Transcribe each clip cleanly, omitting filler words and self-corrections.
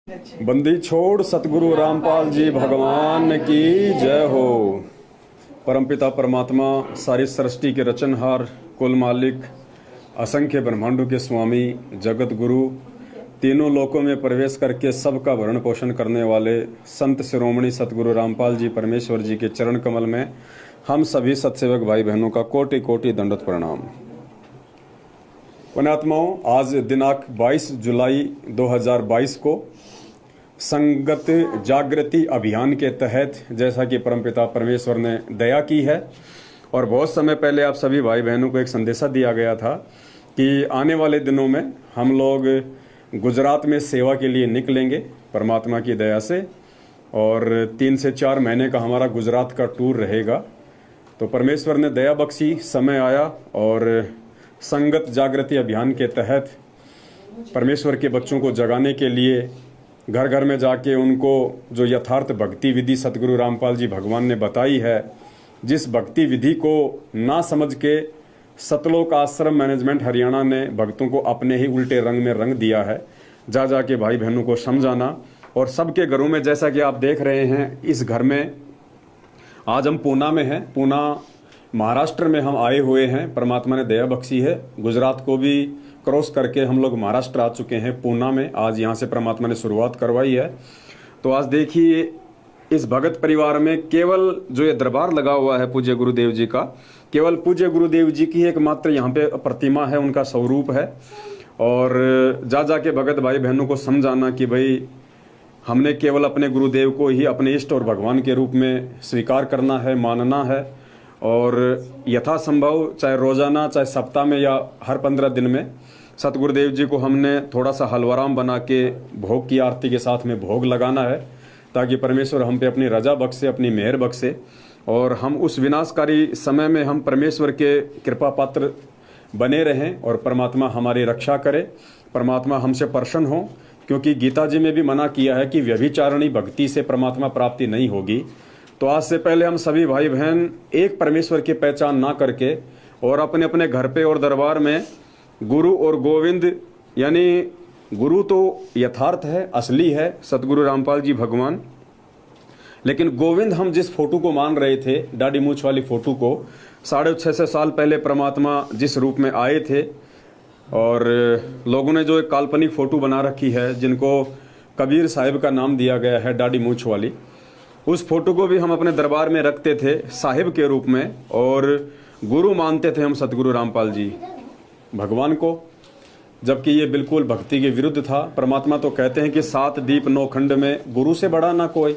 बंदी छोड़ सतगुरु रामपाल जी भगवान की जय हो। परमपिता परमात्मा सारी सृष्टि के रचनहार, कुल मालिक, असंख्य ब्रह्मांडों के स्वामी, जगत गुरु, तीनों लोकों में प्रवेश करके सबका भरण पोषण करने वाले संत शिरोमणि सतगुरु रामपाल जी परमेश्वर जी के चरण कमल में हम सभी सत्सेवक भाई बहनों का कोटि कोटि दंडवत प्रणाम। पुण्यात्माओं, आज दिनांक 22 जुलाई 2022 को संगत जागृति अभियान के तहत, जैसा कि परमपिता परमेश्वर ने दया की है और बहुत समय पहले आप सभी भाई बहनों को एक संदेशा दिया गया था कि आने वाले दिनों में हम लोग गुजरात में सेवा के लिए निकलेंगे परमात्मा की दया से, और 3 से 4 महीने का हमारा गुजरात का टूर रहेगा। तो परमेश्वर ने दया बख्शी, समय आया और संगत जागृति अभियान के तहत परमेश्वर के बच्चों को जगाने के लिए घर घर में जाके उनको जो यथार्थ भक्ति विधि सतगुरु रामपाल जी भगवान ने बताई है, जिस भक्ति विधि को ना समझ के सतलोक आश्रम मैनेजमेंट हरियाणा ने भक्तों को अपने ही उल्टे रंग में रंग दिया है, जा जाके भाई बहनों को समझाना। और सबके घरों में, जैसा कि आप देख रहे हैं, इस घर में आज हम पूना में हैं, पूना महाराष्ट्र में हम आए हुए हैं। परमात्मा ने दया बख्शी है, गुजरात को भी क्रॉस करके हम लोग महाराष्ट्र आ चुके हैं। पूना में आज यहाँ से परमात्मा ने शुरुआत करवाई है। तो आज देखिए, इस भगत परिवार में केवल जो ये दरबार लगा हुआ है पूज्य गुरुदेव जी का, केवल पूज्य गुरुदेव जी की एकमात्र यहाँ पे प्रतिमा है, उनका स्वरूप है। और जा जाके भगत भाई बहनों को समझाना कि भाई हमने केवल अपने गुरुदेव को ही अपने इष्ट और भगवान के रूप में स्वीकार करना है, मानना है, और यथासंभव चाहे रोजाना, चाहे सप्ताह में या हर 15 दिन में सतगुरुदेव जी को हमने थोड़ा सा हलवाराम बना के भोग की आरती के साथ में भोग लगाना है, ताकि परमेश्वर हम पे अपनी रजा बख्शे, अपनी मेहर बख्शे, और हम उस विनाशकारी समय में हम परमेश्वर के कृपा पात्र बने रहें और परमात्मा हमारी रक्षा करे, परमात्मा हमसे प्रसन्न हो। क्योंकि गीता जी में भी मना किया है कि व्यभिचारिणी भक्ति से परमात्मा प्राप्ति नहीं होगी। तो आज से पहले हम सभी भाई बहन एक परमेश्वर की पहचान ना करके और अपने अपने घर पे और दरबार में गुरु और गोविंद, यानी गुरु तो यथार्थ है, असली है सतगुरु रामपाल जी भगवान, लेकिन गोविंद हम जिस फोटो को मान रहे थे, दाढ़ी मूछ वाली फोटो को, 650 साल पहले परमात्मा जिस रूप में आए थे, और लोगों ने जो एक काल्पनिक फोटो बना रखी है जिनको कबीर साहिब का नाम दिया गया है, दाढ़ी मूछ वाली, उस फोटो को भी हम अपने दरबार में रखते थे साहिब के रूप में, और गुरु मानते थे हम सतगुरु रामपाल जी भगवान को, जबकि ये बिल्कुल भक्ति के विरुद्ध था। परमात्मा तो कहते हैं कि 7 दीप 9 खंड में गुरु से बड़ा ना कोई,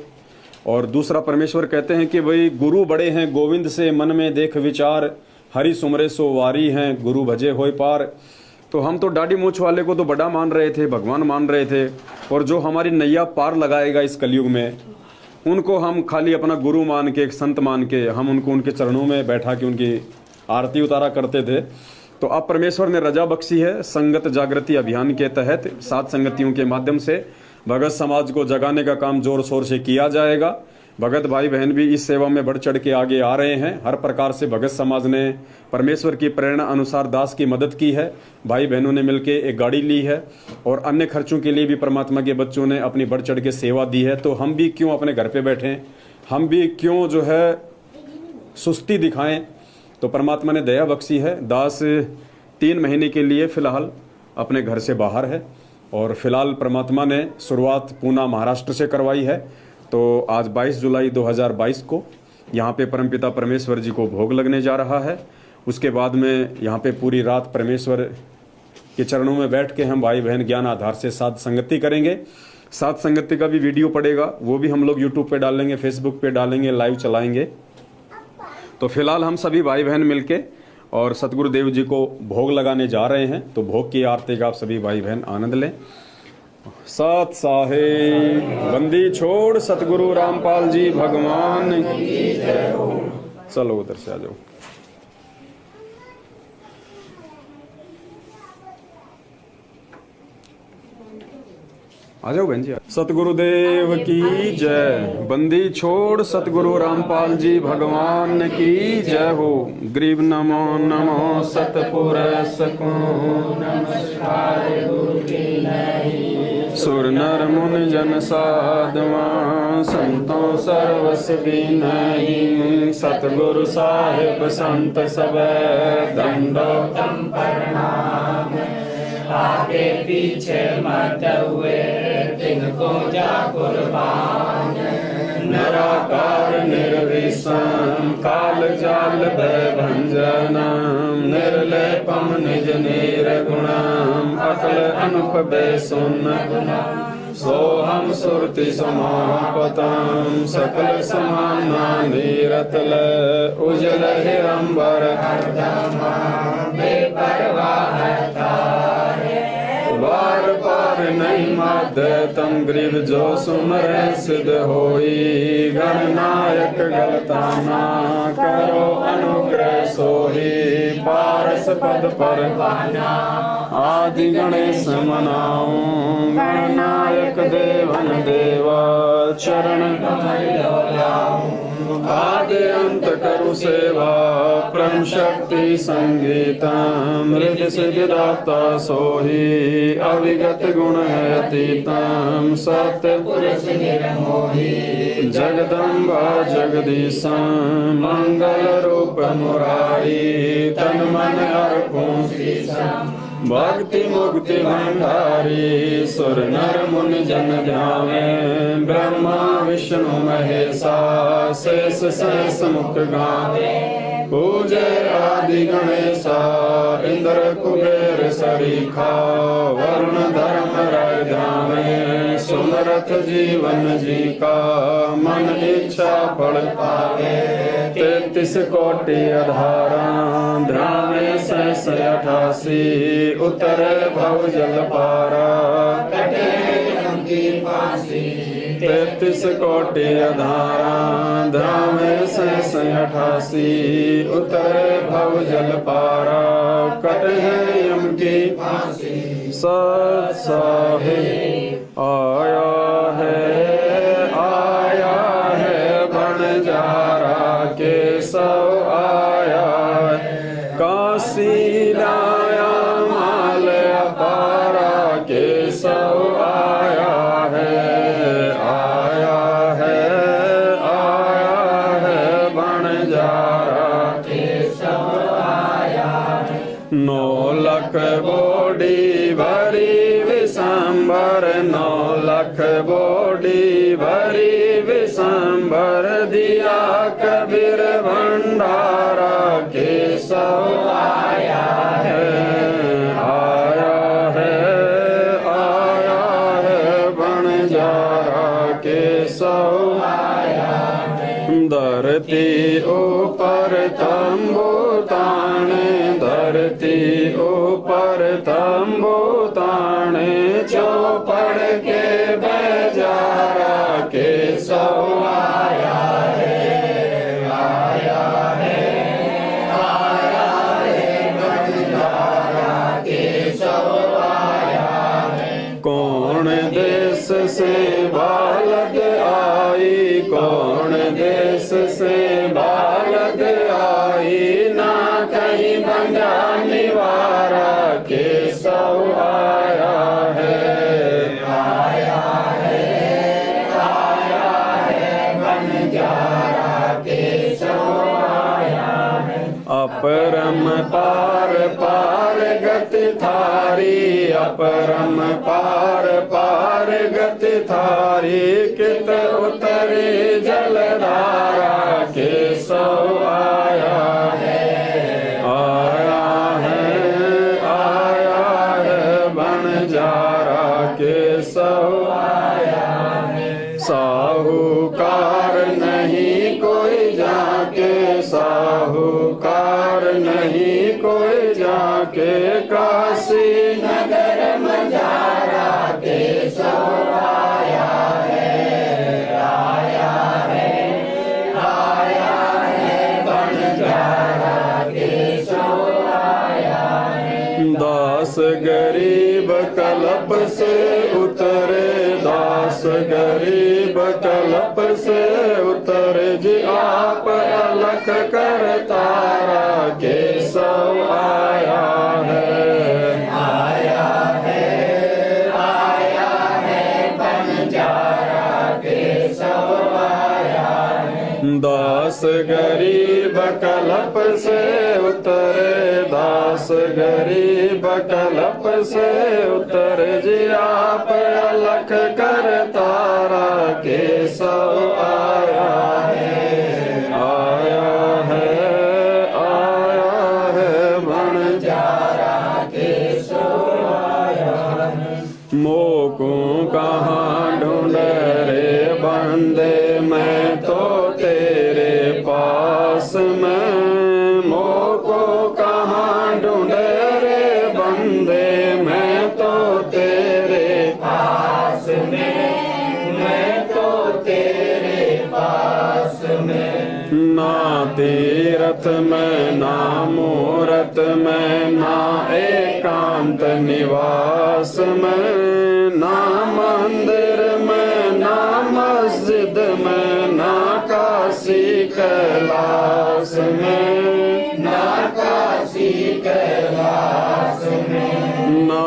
और दूसरा परमेश्वर कहते हैं कि भाई गुरु बड़े हैं गोविंद से, मन में देख विचार, हरि सुमरे सो वारी हैं, गुरु भजे होय पार। तो हम तो दाढ़ी मूछ वाले को तो बड़ा मान रहे थे, भगवान मान रहे थे, और जो हमारी नैया पार लगाएगा इस कलयुग में, उनको हम खाली अपना गुरु मान के, एक संत मान के, हम उनको उनके चरणों में बैठा के उनकी आरती उतारा करते थे। तो अब परमेश्वर ने रजा बख्शी है, संगत जागृति अभियान के तहत 7 संगतियों के माध्यम से भगत समाज को जगाने का काम जोर शोर से किया जाएगा। भगत भाई बहन भी इस सेवा में बढ़ चढ़ के आगे आ रहे हैं। हर प्रकार से भगत समाज ने परमेश्वर की प्रेरणा अनुसार दास की मदद की है, भाई बहनों ने मिलके एक गाड़ी ली है, और अन्य खर्चों के लिए भी परमात्मा के बच्चों ने अपनी बढ़ चढ़ के सेवा दी है। तो हम भी क्यों अपने घर पे बैठें, हम भी क्यों जो है सुस्ती दिखाएं। तो परमात्मा ने दया बख्शी है, दास 3 महीने के लिए फिलहाल अपने घर से बाहर है, और फिलहाल परमात्मा ने शुरुआत पूना महाराष्ट्र से करवाई है। तो आज 22 जुलाई 2022 को यहाँ पे परमपिता परमेश्वर जी को भोग लगने जा रहा है। उसके बाद में यहाँ पे पूरी रात परमेश्वर के चरणों में बैठ के हम भाई बहन ज्ञान आधार से साथ संगति करेंगे। साथ संगति का भी वीडियो पड़ेगा, वो भी हम लोग यूट्यूब पे डालेंगे, फेसबुक पे डालेंगे, लाइव चलाएंगे। तो फिलहाल हम सभी भाई बहन मिलके और सतगुरुदेव जी को भोग लगाने जा रहे हैं। तो भोग की आरती का आप सभी भाई बहन आनंद लें। सत साहेब बंदी छोड़ सतगुरु रामपाल जी भगवान की जय हो। चलो उधर से आ जाओ। आ जाओ बहन जी। सतगुरुदेव की जय। बंदी छोड़ सतगुरु रामपाल जी भगवान की जय हो। गरीब नमो नमो सतपुर सको नमस्कार गुरु की नहीं सुर नर मुनि जन साधवा संतों सर्वस नहीं सतगुरु साहिब संत सब दंडोतम प्रणाम। आगे पीछे मत हुए तिनको जा कुर्बान। निराकार निर्विषम काल जाल भय भंजनम। निर्लेपम निज निर्गुणम अकल अनुप बेसुन। सोहम सुरति समापतम सकल समाना नीरतल। उजल हिरंबर हरदम बेपरवाह तारे। बार पार नहीं माध तम ग्रीव जो सुमर सिद्ध होई। गणनायक गलताना करो अनुग्रह सोही। पारस पद पर आदि गणेश मनाऊं। गणनायक देवन देवा चरण कमल लाऊं। आदि अंत करु सेवा परम शक्ति संगीतम। हृदय सिद्धिदाता सोही अविगत गुण है अतीतम। सत्य पुरुष निर्मोही जगदम्बा जगदीशम। मंगल रूप मुरारी तन मन अर्पूं शीशम। भक्ति मुक्ति भंडारी सुर नर मुनि जन ध्यावे। ब्रह्मा विष्णु महेशा शेष सहस मुख गावे। पूजे आदि गणेशा इंद्र कुबेर सरीखा। वरुण धर्म राय ध्यावे सुमरथ जीवन जी का। मन इच्छा फल पावे 33 कोटि अधारा। ध्यावे सहस 88 उतरे भव जल पारा। कटे उनकी फांसी 33 कोटि अधारा। ध्यावे सहस 88 उतरे भव जल पारा। कटे यम की फांसी सत साहिब आया है बंजारा के सब आया है। काशी लाया माल अपारा के सब आया है बंजारा के सब आया है। 9 लाख बोडी भरी विशंबर। 9 लाख बोडी भरी विशंबर। दिया कबीर भंडारा के सब आया है बंजारा के सब आया है। धरती ऊपर तंबू ताने। धरती ऊपर तंबू ताने। चौपड़ के बेजारा के सब आया है बंजारा के सब आया है। कौन देश से बालद आई। कौन देश से बालद आई। ना कहीं बंगा निवारा के सब आया है बंजारा के सब आया है। अपरम पार पार गति थारी। अपरम पार पार गति थारी। कित उतरे जलधारा के सब आया है बंजारा के सब आया है। साहूकार नहीं कोई जाके। साहूकार नहीं कोई जाके। काशी नगर मझारा के सब आया है बंजारा के सब आया है। दास गरीब कल्प से उतरे। दास गरीब कल्प से उतरे। जी आप अलख कर तारा के सब आया है गरीब कलप से उतरे, दास गरीब कलप से उतरे जी आप अलख कर तारा केशव आया है, आया है, आया है बंजारा केशव आया है। मोको कहाँ ढूंढ रे बंदे, मैं तो तेरे पास में। मोको कहाँ ढूंढ रे बंदे, मैं तो तेरे पास में, मैं तो तेरे पास में। ना तीरथ में ना मूरत में, ना एकांत निवास में, ना मंदिर में ना मस्जिद में, ना काशी कैलाश में, ना काशी कैलाश में। ना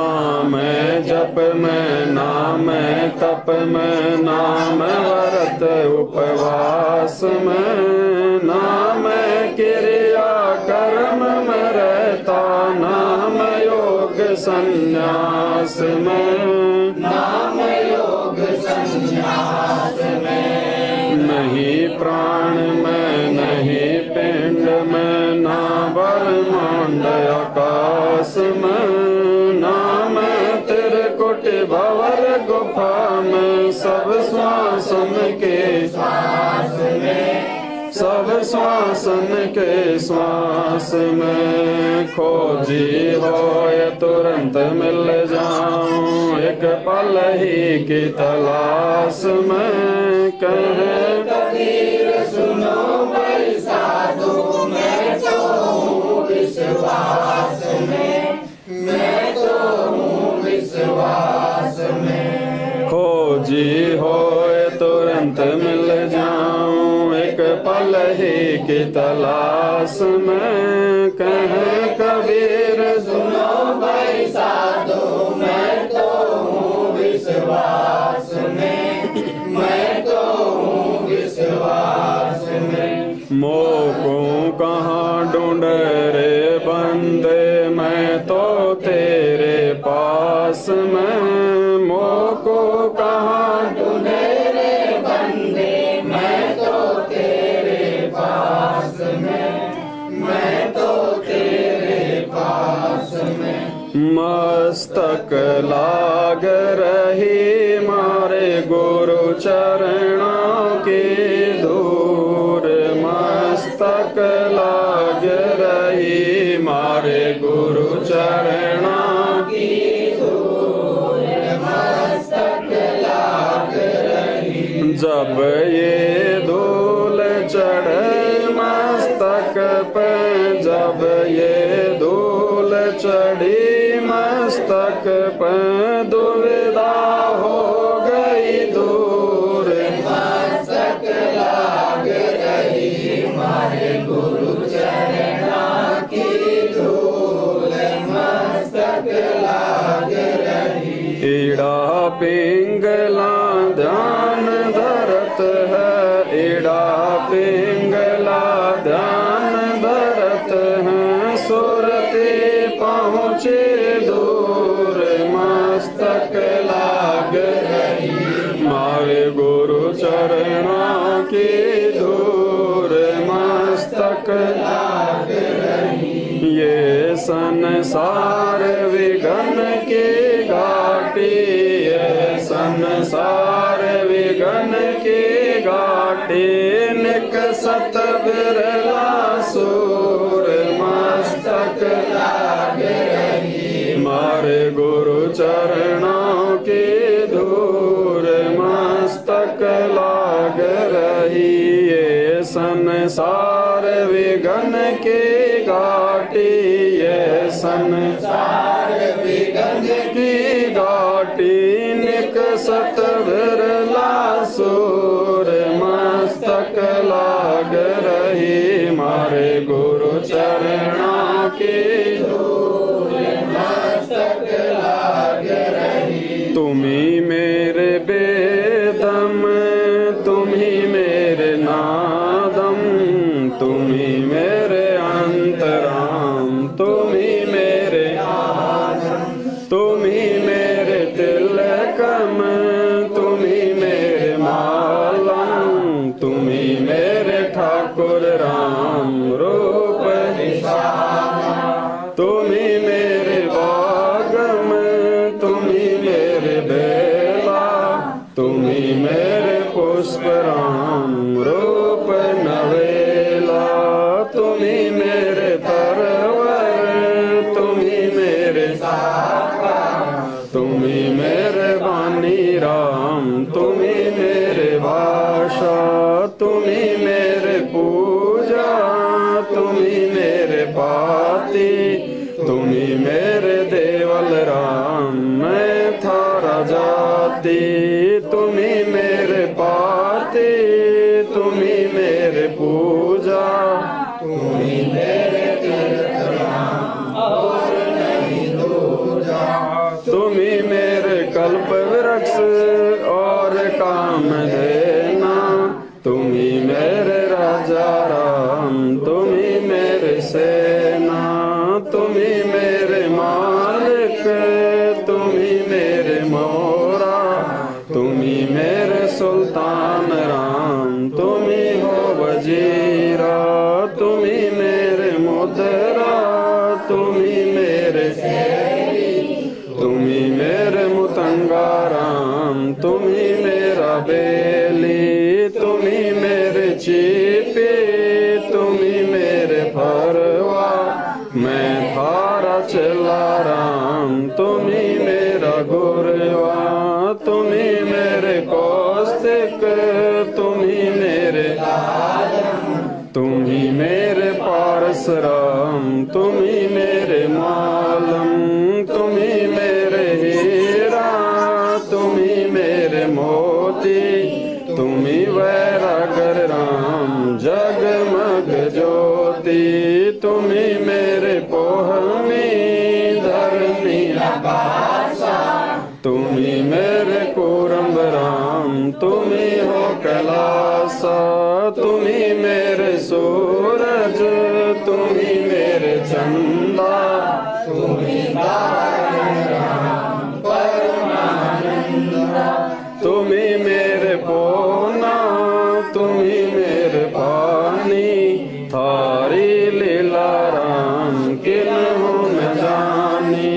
मैं जप में ना मैं तप में, ना मैं व्रत उपवास में, ना मैं क्रिया कर्म में रहता, ना मैं योग संन्यास में, ना मैं योग संन्यास में। नहीं प्राण में नहीं पिंड में, ना ब्रह्मांड आकाश में, ना मैं त्रिकुट भंवर गुफा में। सब श्वासन के श्वास में, सब श्वासन के श्वास में। खोजी हो ये तुरंत मिल जाऊं, एक पल ही की तलाश में। कहे कबीर सुनो भाई साधु, मैं तो हूँ विश्वास में, मैं तो हूँ विश्वास में। खोजी हो ये तुरंत मिल जाऊं, एक पल ही की तलाश में। कहे कबीर सुनो भाई साधु, मैं तो हूँ विश्वास में, मैं तो हूँ विश्वास में। मोको कहाँ ढूंढ रे बंदे, मैं तो तेरे पास में। मोको कहाँ ढूंढ रे बंदे, मैं तो तेरे पास में, मैं तो तेरे पास में। मस्तक लाग रही मारे गुरु चरणों की धूर, मस्तक लाग रही मारे गुरु चरणों की धूर, मस्तक लाग रही। जब ये धूल चढ़े मस्तक पे, जब ये धूल चढ़ी मस्तक पे, दुविधा हो गई दूर, मस्तक लाग रही मारे गुरु चरणों की धूल, मस्तक लाग रही। ईड़ा पिंगला ध्यान धरत है, ईड़ा पिंगला ध्यान धरत है, सुरती पहुँचे दूर, मस्तक लाग रही मारे गुरु चरणों की धूर, मस्तक लाग रही। ये संसार विघन की घाटी, ये संसार विघन की घाटी, निकसत बिरला सूर, मस्तक लाग रही मारे गुरु चरणों की धूर, मस्तक लाग रही। ये संसार विघन की घाटी, ये संसार विघन की घाटी, निकसत बिरला सूर, मस्तक लाग रही मारे गुरु चरणों की धूल, मस्तक लाग रही। तुम्ही मेरे बेदम, तुम्ही मेरे नादम, तुम्ही मेरे पुष्प राम रूप नवेला, तुम्ही मेरे तरवर, तुम्ही मेरे तुम्ही मेरे बानी राम, तुम्ही मेरे भाषा, तुम्ही मेरे पूजा, तुम्ही मेरे पाती, तुम्ही मेरे देवल राम, मैं थारा जाति, तुम्ही मेरे पाती, तुम्ही मेरे पूजा, तुम्ही मेरे तीर्थ राम और नहीं दूजा, तुम्ही मेरे कल्प वृक्ष और काम देना, तुम्ही मेरे राजा राम, तुम्ही मेरे सेना, तुम्ही मेरे मालिक, तुम्ही मेरे मोरा, तुम्ही मेरे सुल्तान राम, तुम्ही हो वजीरा, तुम्ही मेरे मुद्रा, तुम्ही मेरे तुम्ही मेरे मुतंगा राम, तुम्ही मेरा बेली, तुम्ही मेरे चीपी, तुम्ही मेरे फरवा, मैं थारा चला राम, तुम्ही मेरा गुरवा, तुम्ही मेरे कौस्तिक, तुम्ही मेरे तुम्ही मेरे पारस राम, तुम्ही मेरे मालम, तुम्ही मेरे हीरा, तुम्ही मेरे मोती, तुम्ही वैरागर राम, जगमग ज्योति, तुम्ही मेरे पोहमी धरनी आकाशा, तुम्ही मेरे कुरंब राम, तुम्ही हो कैलासा, तुम्ही मेरे सूरज, तुम्ही मेरे चंदा, तुम्ही राम परमानंदा, तुम्ही मेरे पोना, तुम्ही मेरे पानी, थारी लीला राम किन्हों न जानी,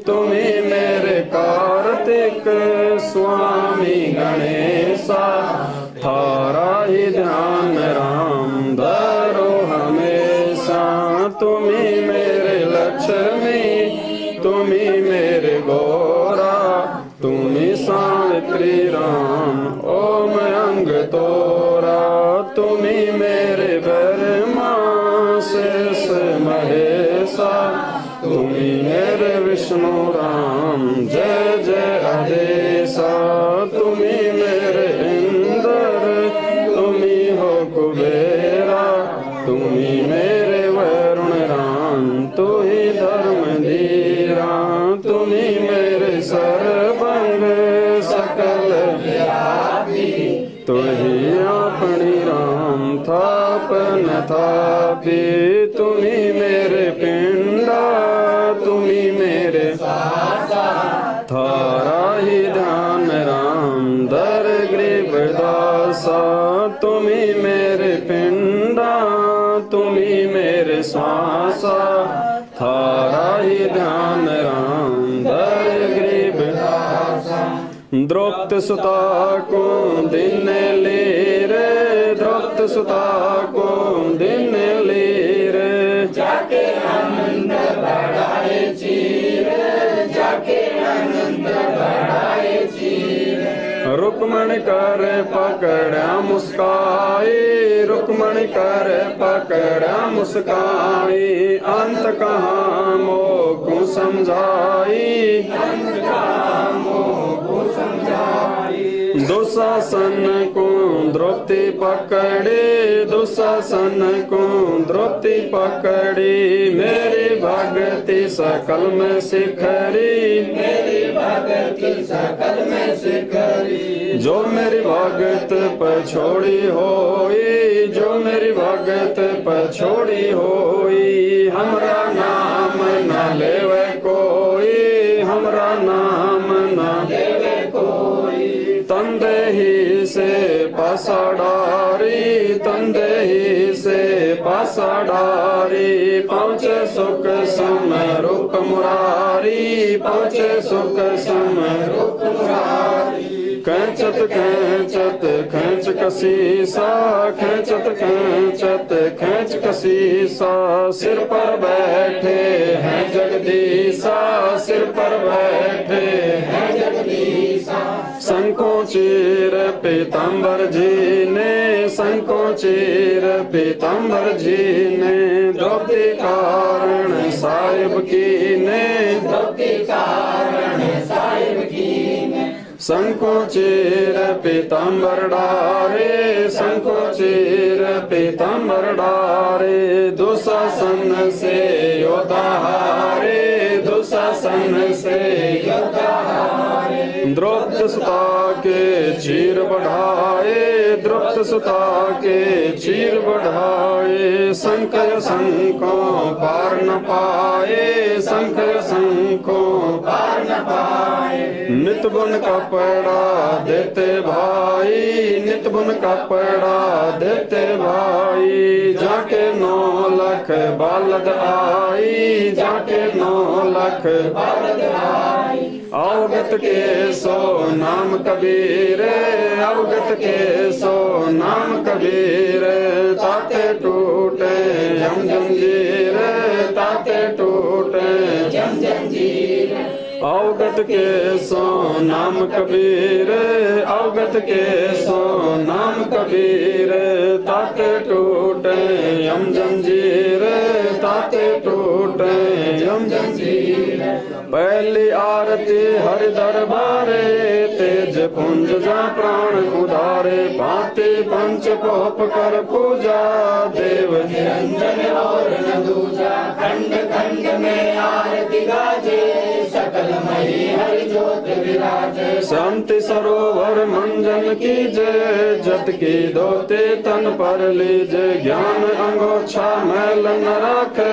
तुम्ही मेरे कार्तिक स्वामी गणेशा, थारा ही ध्यान राम धरो हमेशा, तुम्ही मेरे लक्ष्मी, तुम्ही मेरे गौरा, तुम्ही सावित्री राम ओम अंग तोरा, तुम्ही मेरे ब्रह्मा शेष महेशा, तुम्ही मेरे विष्णु राम जय जय आदेशा, तुम्ही मेरे इंद्र, तुम्ही हो कुबेरा, तुम्ही मेरे वरुण राम, तू ही धर्म धीरा, तुम्ही मेरे सर्वंग सकल व्यापी, तू ही अपनी राम थापन थापी, तुम्ही मेरे पिंडा, तुम्ही मेरे थारा ही ध्यान राम दर ग्रीव दासा, तुम्ही मेरे पिंडा, तुम्ही मेरे श्वासा, थारा ही ध्यान राम दर ग्रीव दासा, द्रौपद सुता को दिन ले रे, द्रौपद सुता को दिन ले रे, जाके आनंद बढ़ाए चीरे, जाके आनंद बढ़ाए चीरे, रुक्मण कर पकड़ा मुस्काई, रुक्मण कर पकड़ा मुस्काई, अंत कहाँ मोको समझाई, अंत कहाँ मोको समझाई, दुशासन को द्रौपदी पकड़ी, दुशासन को द्रौपदी पकड़ी, मेरी भक्ति सकल में सिखरी, मेरी भक्ति सकल में सिखरी, जो मेरी भगत पर छोड़ी होई, जो मेरी भगत पर छोड़ी होई, हमरा नाम न लेवे कोई, हमरा नाम न लेवे कोई, तंदेही से पासाडारी, तंदेही से पासाडारी, पहुँचे सुख सम रूप मुरारी, पहुँचे सुख सम रूप मुरारी, खैंचत खैंचत खैंच कसीसा, खैंचत खैंचत खैंच कसीसा, सिर पर बैठे हैं जगदीसा, सिर पर बैठे हैं जगदीसा। शंखों चीर पीताम्बर जी ने, शंखों चीर पीताम्बर जी ने, द्रौपदी कारण साहिब की ने, द्रौपदी कारण साहिब की ने। शंखों चीर पीताम्बर डारे, शंखों चीर पीताम्बर डारे, दुशासन से योद्धा हारे, दुशासन से योद्धा हारे। द्रौपद सुता के चीर बढ़ाए, द्रौपद सुता के चीर बढ़ाए, संकय शंखों पार न पाए, संकय शंखों पार न पाए। नित बुन कपड़ा देते भाई, नित बुन कपड़ा देते भाई, जाके 9 लाख बालद आई, जाके 9 लाख बालद आई। अवगत के सो नाम कबीर, अवगत के सो नाम कबीर, ताते टूटे यम जंजीर, ताते टूटे यम जंजीर। अवगत के सो नाम कबीर, अवगत के सो नाम कबीर, ताते टूटे यम जंजीर, ताते टूटे यम जंजीर। पहली आरती हरि दरबारे, तेज पुंज जा प्राण उदारे, भांति पंच पोप कर पूजा, देव निरंजन और न दूजा। खंड खंड में आरती गाजे, सकल मही हरि ज्योत विराजे। शांति सरोवर मंजन कीजे, जत की दोते तन पर लीजे, ज्ञान अंगोछा मैल न राखे,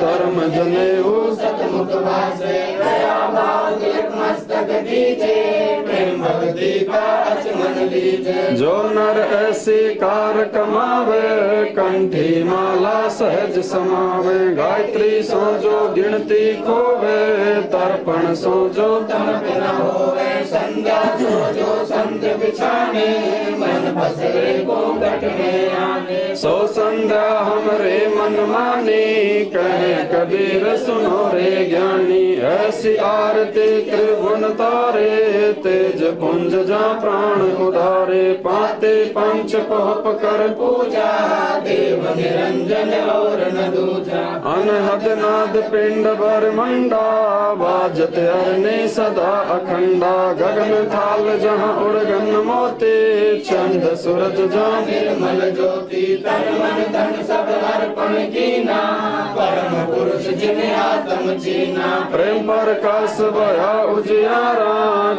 धर्म जनेऊ सतमुख वासे। दया भाव तिलक मस्तक दीजे, प्रेम भक्ति का अचमन लीजे। जो नर ऐसी कार कमावे, कंठी माला सहज समावे, गायत्री सो जो गिनती खोवे, तर्पण सो जो तमक न होवे, संध्या सो जो संत बिछाने, मन बसरे को घट में आने। सो संध्या हमरे मन मानी, कहे कबीर सुनो रे ज्ञानी। ऐसी आरती त्रिभुवन तारे, तेज पुंज जा प्राण उदारे, पाते पंच पोप कर पूजा, देव निरंजन और न दूजा। अनहद नाद पिंड भर मंडा, बाजत अरने सदा अखंडा, गगन थाल जहाँ उड़गन मोती, चंद सूरज जहाँ निर्मल ज्योति। तन मन धन सब अर्पण कीना, परम पुरुष जिन्हें आत्म चीना। प्रेम प्रकाश भया उजियारा,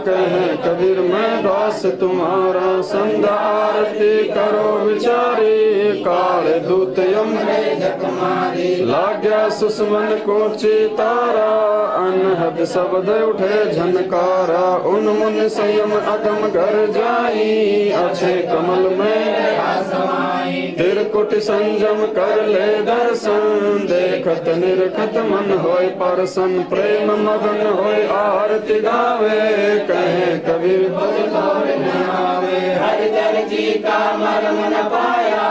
कहे कबीर मैं दास तुम्हारा। संध्या आरती करो विचारी, काले दूत यम जप मारी। लाग्या सुषमन को चितारा, अनहद शब्द उठे झनकारा। उन मुन संयम अगम घर जाई, अच्छे कमल में समाई। तिरकुट संजम कर ले दर्शन, देखत निरखत मन होय परसन। प्रेम मगन होय आरती गावे, कहे कबीर आवे। हरिदर जी का मर्म न पाया,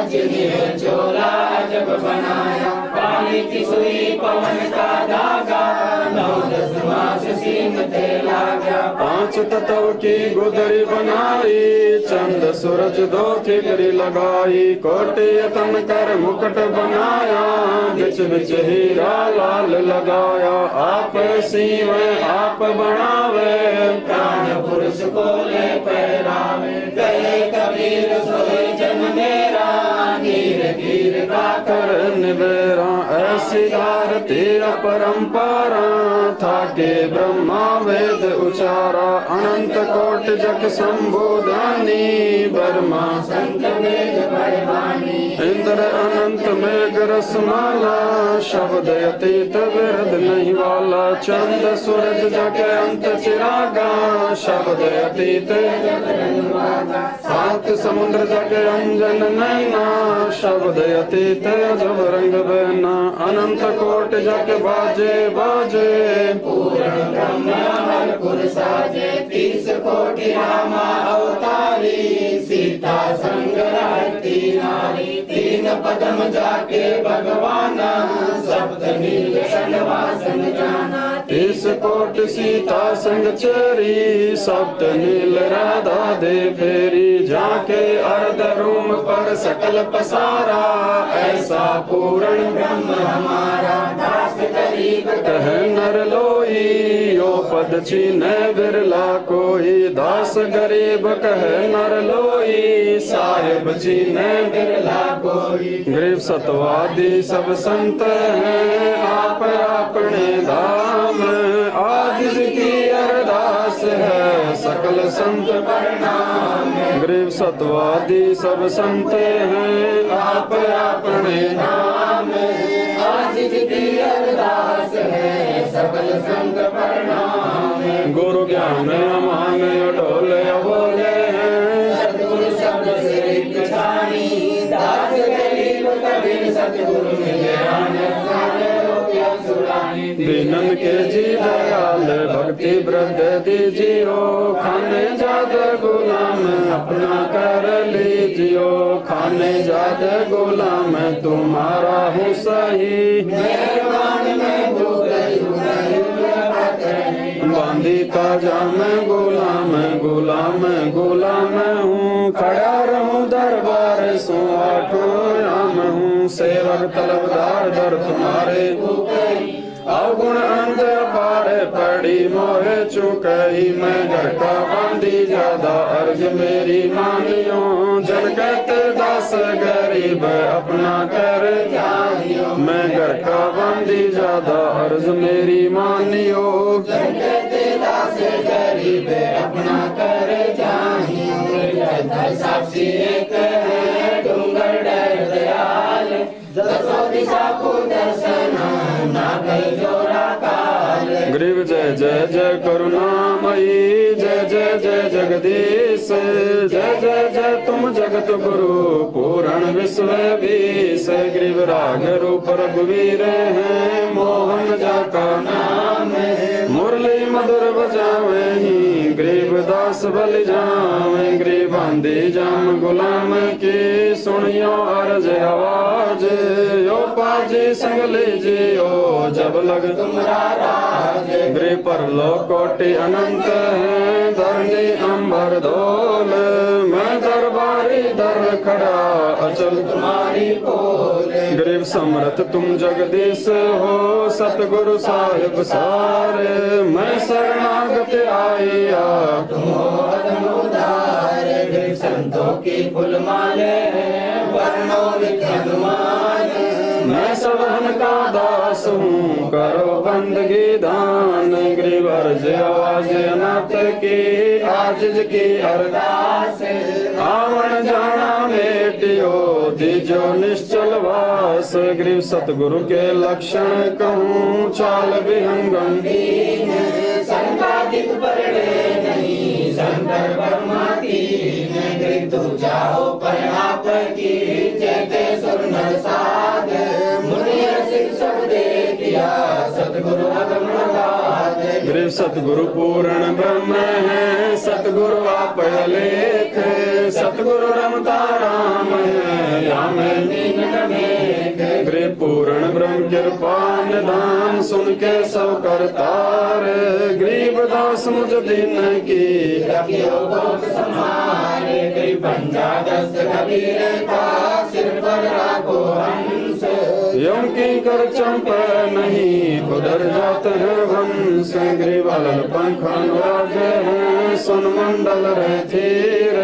जिन्हें चोला जब बनाया। पानी की सुई पवन का धागा, 9-10 मास सीम ते लागा। 5 तत्व की गुदरी बनाई, चंद सूरज 2 ठिकरी लगाई। कोटि तन कर मुकुट बनाया, बिच बिच हीरा लाल लगाया। आप सीवे आप बनावे, प्राण पुरुष को ले पहरावे। गए कबीर सोई जन मेरा, नीर गिर का कर निबेरा। ऐसी आरती अपरंपरा, था के ब्रह्मा वेद उचारा। अनंत कोट जग संबोधानी, बर्मा संत वेद बड़वानी। इंद्र अनंत मेघ रसमाला, शब्द अतीत विरद नहीं वाला। चंद सूरज जग अंत चिरागा, शब्द अतीत सात समुद्र जग अंजन नैना, शब्द अतीत जब रंग बहना, अनंत कोट जग बाजे बाजे, पूर्ण ब्रह्म अमरपुर साजे, 30 कोटि रामा अवतारी, सीता संग रहती नारी, 3 पदम जाके भगवाना, सप्त नील सनवासन जाना, 30 कोट सीता संग चेरी, सप्त नील राधा दे फेरी, जाके अर्ध रूम पर सकल पसारा, ऐसा पूर्ण ब्रह्म हमारा, दास गरीब कह नर लोई, यो पद छीने बिरला कोई, दास गरीब कह नर लोई, साहिब छीने बिरला कोई, गरीब सतवादी सब संत हैं, आप अपने धाम, आज की अरदास है सकल संत प्रणाम, गरीब सतवादी सब संत हैं, आप अपने धाम, आज की अरदास है सकल संत प्रणाम, गुरु ज्ञान अमान अडोले बोले हैं, सतगुरु शब्द से पछानी, दास गरीब कबीर सतगुरु मिले आनंद सारे रोगिया छुड़ानी, दीनन के जी दयाल भक्ति वृद्ध दीजियो, खाने जाद गुलाम अपना कर लीजियो, खाने जाद गुलाम तुम्हारा हूँ सही, मेहरबान में डूब गई बांदी का जाम गुलाम गुलाम गुलाम हूँ, खड़ा रहूं दरबार सो आठों याम हूँ, सेवक तलबदार दर तुम्हारे अवगुण अनंत अपार, पड़ी मोहे चुकई मैं घर का बांधी ज्यादा, अर्ज मेरी मानियो, जन कहते दास गरीब अपना कर जानियो, मैं घर का बांधी ज्यादा, अर्ज मेरी मानियो, कहते दास गरीब अपना कर जानियो, साक्षी एक है डूंगर डर दयाल, दसों दिशा को दर्शन ना कहीं जोरा काल, गरीब जय जय जय करुणामयी, जय जय जय जगदीश, जय जय जय तुम जगत गुरु पूर्ण विश्व बीस, गरीब राग रूप रघुवीर हैं, मोहन जाका नाम है, मुरली मधुर बजावे ही, गरीब दास बलि जावे, गरीब आंधी जाम गुलाम की, सुनियो अर्ज आवाज, यो पाजी संग लीजियो जब लग तुम्हारा राज, गृह पर लो कोटि अनंत है, धरनी अंबर धोल, मैं दरबारी दर खड़ा अचल तुम्हारी बोल, गरीब समर्थ तुम जगदीश हो, सतगुरु साहिब सारे, मैं शरणागत आया तुम हो अधम उदार, गरीब संतों की फूल माले वर्णों विद हनुमान, मैं सबहन का दास हूँ, करो बंदगी दान, गरीब अर्ज आवाज अनाथ की, आजिज की अरदास, आवन जाना मेटियो दीजो निश्चल वास, गरीब सतगुरु के लक्षण कहूँ, चाल विहंगम दीन संपादित परड़े नहीं, शंकर वर्मा कीन, गरीब तू जाओ पर आप की, जयते सुर नर साध, मुनि रसिक सब दे दिया, सतगुरु अगम अगाध, गरीब सतगुरु पूर्ण ब्रह्म है, सतगुरु आप लेख, सतगुरु रमता राम है, या में दीन रमेश, गरीब पूर्ण ब्रह्म कृपा निदान, सुन के सब करतार, गरीब दास मुझ दिन की, रखियो गोप समारे, गरीब पंजा दस्त कबीर का, सिर पर राखो हंस, यम की कर चंप नहीं, उधर जाते हैं वंश, गरीब अलल पंख अनुराग हैं, सुन मंडल रथीर,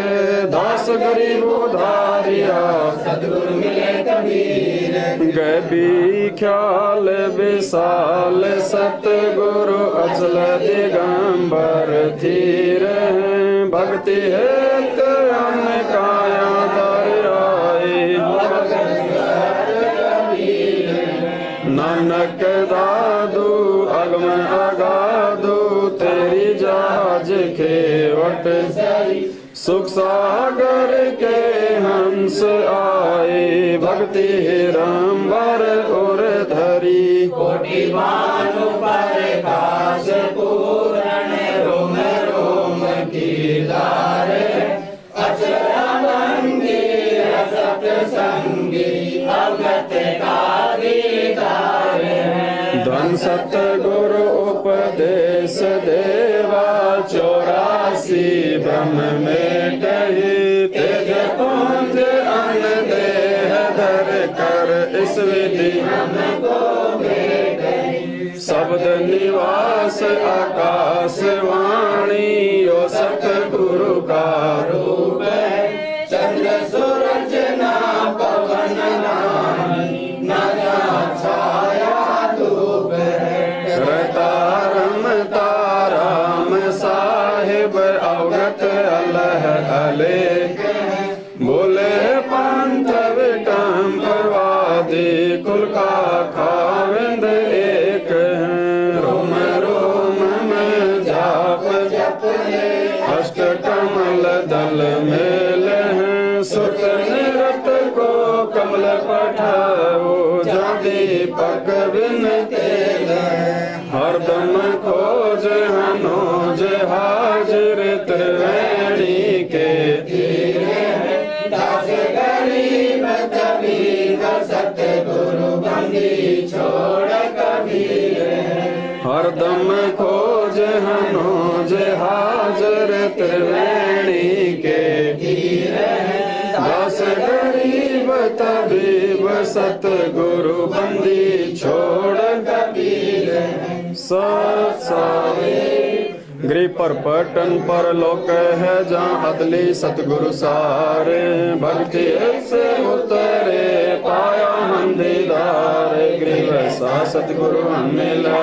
दास गरीब उधारिया, सतगुरु मिले कबीर, गबी ख्याल विशाल, सतगुरु अचल दिगंबर धीर हैं, भक्ति है अन्य काया दर आए, नानक दादू अगम अगादू, तेरी जाज खेवट सुख सागर के हंस आए, भक्ति हिरंबर और धरी। कोटि भानु प्रकाश पूरण, रोम रोम की लारे। अचरमंगी रसत संगी, अवगत का दीदार। धन सतगुरु उपदेश देवा, 84 ब्रह्म में कही। तेज पुंज अन्न देह धर कर, इस विधि हमको भेट। शब्द निवास आकाश वाणी, ओ सतगुरु का रूप है। चंद्र सूरज ना पवन नामी, ना छाया धूप है। तारम ताराम साहिब, अवगत अलह अलेख। बोले पंथ विटम्बवादी, कुल का खाविंद एक है। रोम रोम में जाप जप, अष्ट कमल दल मेल हैं। सुत निरत को कमल पठाओ, जा दीपक बिन तेल। हरदम खोज हनोज हाजिर, त्रिवेणी के तीरे। दास गरीब कबीर, सतगुरु बंदी छोड़ कबीर। हरदम खोज हनोज हाजिर, त्रिवेणी के तीरे। दास गरीब तबीब, सतगुरु बंदी छोड़ कबीर। गृह पर पटन पर लोक है, जहाँ अदली सतगुरु सारे। भक्ति से उतरे पाया हम दीदार, गृह वैसा सतगुरु हम मिला।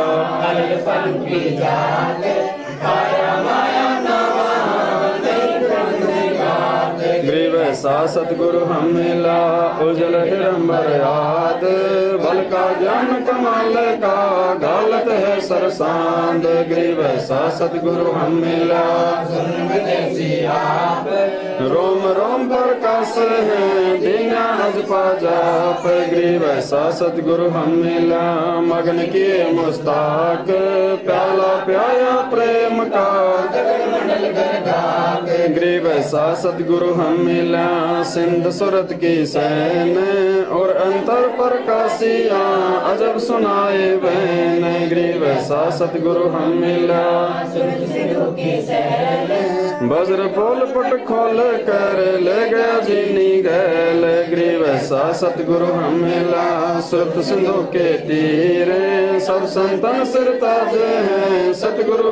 गृह वैसा सतगुरु हम मिला, उजल हिरंबर याद। बल का ज्ञान कमाल का, गालत है सरसांद, गृह वैसा सतगुरु हम मिला। रोम रोम प्रकाश है, दीना हज पाजाप, गृह वैसा सतगुरु हम मिला। मगन किए मुस्ताक, प्याला प्याया प्रेम का, गृह वैसा सतगुरु हम मिला। सिंध सुरत की सैन, और अंतर प्रकाशिया, अजब सुनाए बहन, गृह वैसा सतगुरु हम मिला। वज्र पोल पट खोल कर, ले गया जीनी गैल, गृह वैसा सतगुरु हम मिला। सुरत सिंधु के तीरे, सब संतन सिर ताज हैं, सतगुरु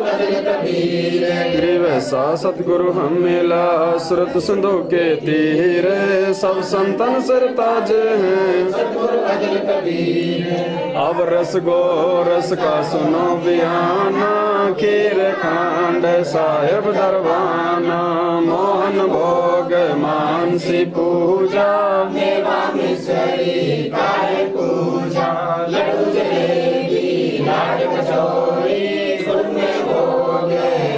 गृह वैसा सतगुरु हम मिला। सुरत सिंधु के तीरे, सब संतन सिर ताज हैं, सतगुरु अजल कबीर। अब रस गो रस का सुनो बियाना, खीर खांड साहेब दरबाना। मोहन भोग मानसी पूजा, मेवा मिसरी काय पूजा। लड्डू जलेबी लाड कचौरी, गुड़ में भोग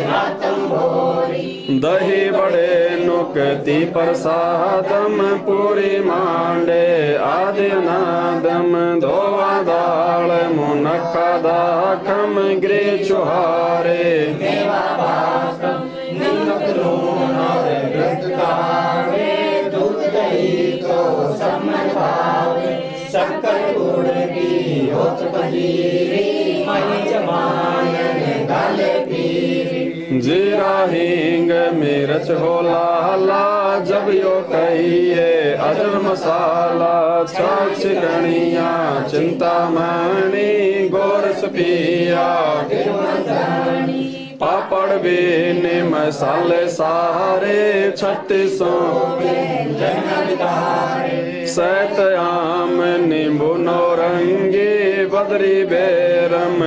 रातम भोरी। दही बड़े नुकती प्रसादम, पूरी मांडे आदि नादम। धोवा दाल मुनक्का दाखम, गृह चुहारे। मेवा भास्कम, नमक लूण और घृत कावे। दूध दही तो सम्मन भावे, शक्कर गुड़ की होत पजीरी। मन जमानन गाले पीरी। जीरा हींग मिर्च हो लाला, जब यो कहिए अजब मसाला। छाछ कणिया चिंतामणि, गोरस पिया पापड़ भी मसाले सारे। 36 सैत आम नींबू नौरंगी, बदरी बेरम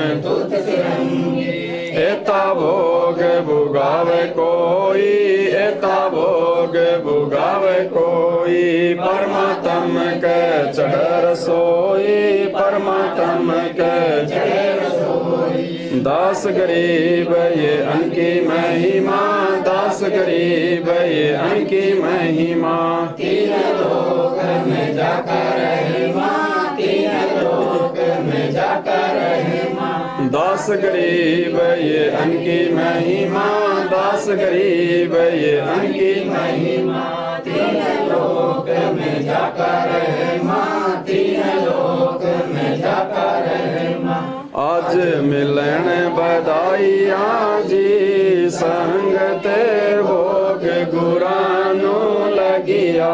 एता भोग भुगावे कोई, एता भोग भुगावे कोई। परमात्म के चढ़ रसोई, परमात्म के चढ़ रसोई। दास गरीब ये अनकी महिमा, दास गरीब ये अनकी महिमा। तीन लोक में जाकर रहे माँ, तीन लोक में जाकर रहे माँ। दास गरीब ये अनकी महिमा, दास गरीब ये अनकी महिमा। तीन लोक में जाकर रहे माँ, तीन लोक में जाकर रहे माँ। आज मिलन बधाइया जी, संगते भोग गुरानो लगिया।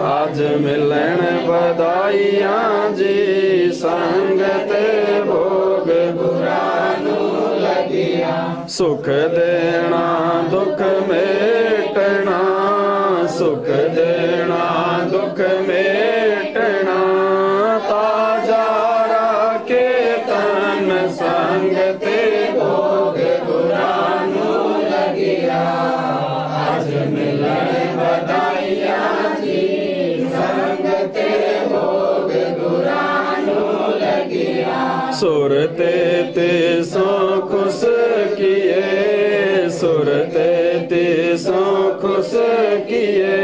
आज मिलन बधाइया जी, संगते भोग गुरानो लगिया। सुख देना दुख मेटना, सुख देना दुख मेटना। ताजा राखे तन संगते भोग गुरानो लगिया। आज मिलन बधाइया जी, संगते भोग गुरानो लगिया। सुरते ते सो खुश किए, सुरते ते सो खुश किए।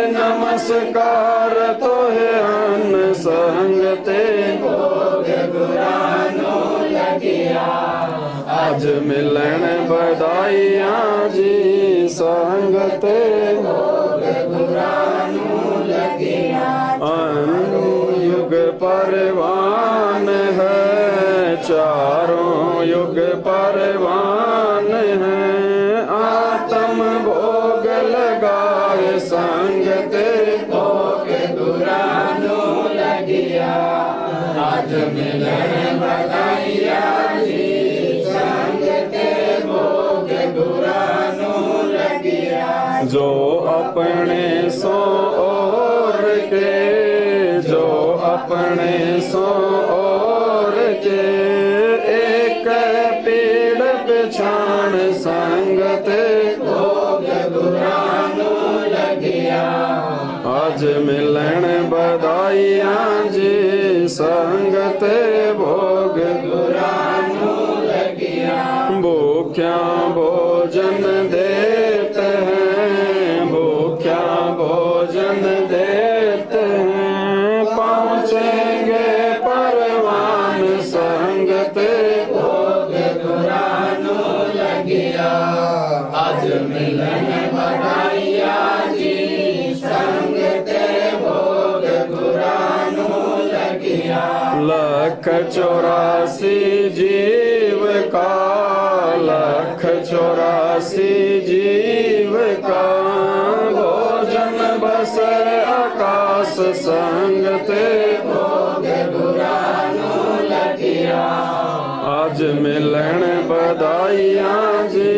नमस्कार तो है अन्न संगते भोग गुरानो लगिया। आज मिलन बधाइया जी, संगते भोग गुरानो लगिया। युग परवान है, चारों युग परवान है। आत्म भोग लगाए संगते भोग गुरानो लगिया। आज मिलन बधाइया जी, संगते भोग गुरानो लगिया। जो अपने सो और के, जो अपने सो और के। एक पेड़ पिछाण संगते भोग गुरानो लगिया। आज मिलन बधाइया जी, संगते भोग गुरानो लगिया। भूख्या भोजन देते हैं, भूख्या भोजन देते हैं। पहुँचेंगे परवान संगते भोग गुरानो लगिया। आज मिलन बधाइया जी, संगते भोग गुरानो लगिया। 184 जीव का, 184 जीव का। भोजन बस आकाश संगते भोग गुरानो लगिया। आज मिलन बधाइया जी,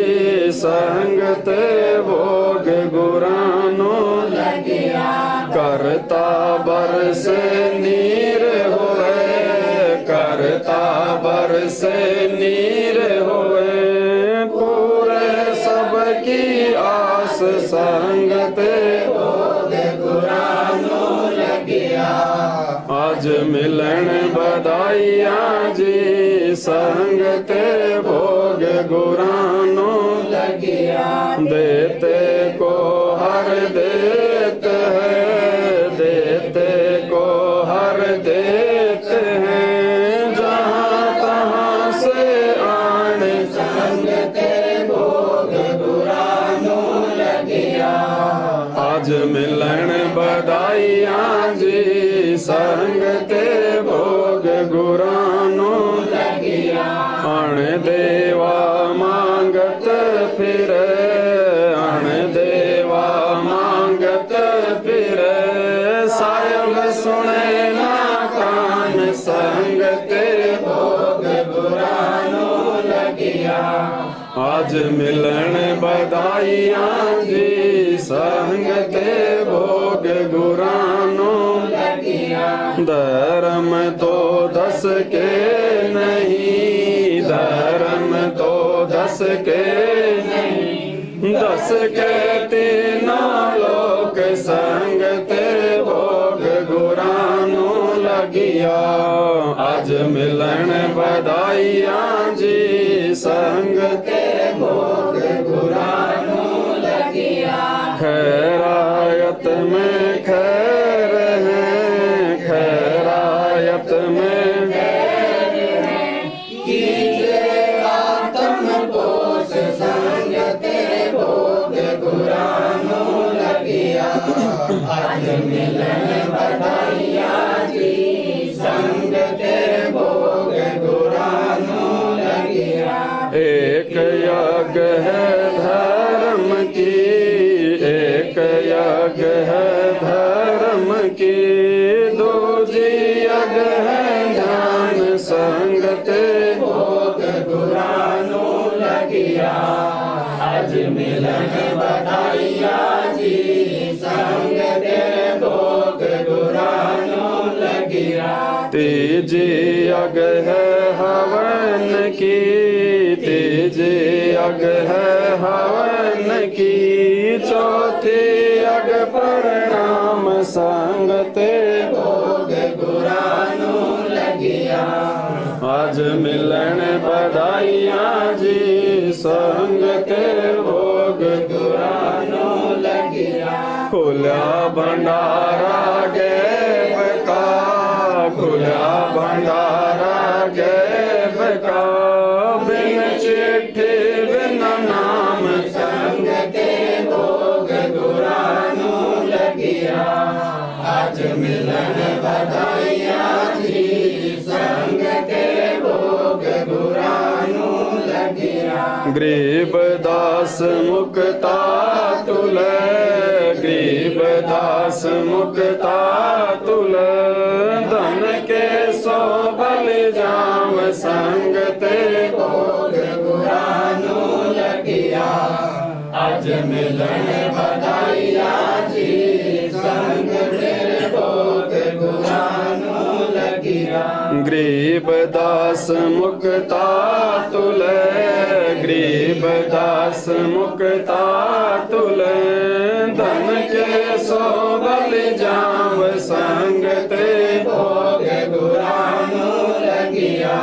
संगते भोग गुरानो लगिया। करता बरस नीर होए, करता बरस नीर होए। पूरे सबकी आस संगते भोग गुरानो लगिया। आज मिलन बधाइया जी, संगते भोग गुरानो लगिया। देते को हर देते हैं, देते को हर देते हैं। जहाँ तहाँ से आन संगते भोग गुरानो लगिया। आज मिलन बधाइया जी, संगते भोग गुरानो लगिया। अण देवा मांगत फिरे, अण देवा मांगत फिरे। सायल सुने ना कान संगते भोग गुरानो लगिया। आज मिलन बधाइया जी, संगते भोग गुरानो लगिया। धर्म तो 10 के नहीं, धर्म तो 10 के नहीं। 10 के तीनों लोक संगते भोग गुरानो लगिया। आज मिलन बधाइया जी, संग तेरे भोग गुरानो लगिया। खैरायत में खैर है, खैरायत में कीजे आत्म पोष संग तेरे भोग गुरानो लगिया। आज मिलन बधाइया जी संग तेरे भोग गुरानो लगिया। एक यज्ञ है धर्म की, एक यज्ञ है धर्म की, दूजी यज्ञ है ध्यान संग तेरे भोग गुरानो लगिया। आज मिलन बधाइया जी संग तेरे भोग गुरानो लगिया। तीजी यज्ञ है हवन की, तीजी यज्ञ है हवन की, चौथी यज्ञ प्रणाम संग तेरे भोग गुरानो लगिया। आज मिलन बधाइया जी संग तेरे भोग गुरानो लगिया। खुला भंडारा गैब का, खुला भंडारा गैब का, बिन चिट्ठी बिन नाम संग तेरे भोग गुरानो लगिया। आज मिलन बधाइया जी संग तेरे भोग गुरानो लगिया। गरीब दास मुक्ता तुल, गरीब दास मुक्ता तुल, धन के सो बल जाम संग तेरे भोग गुरानो लगिया। आज मिलन बधाइया जी संग तेरे भोग गुरानो लगिया। गरीब दास मुक्ता तुल, गरीब दास मुक्ता तुल, धन के सो बल जाम संग तेरे भोग गुरानो लगिया।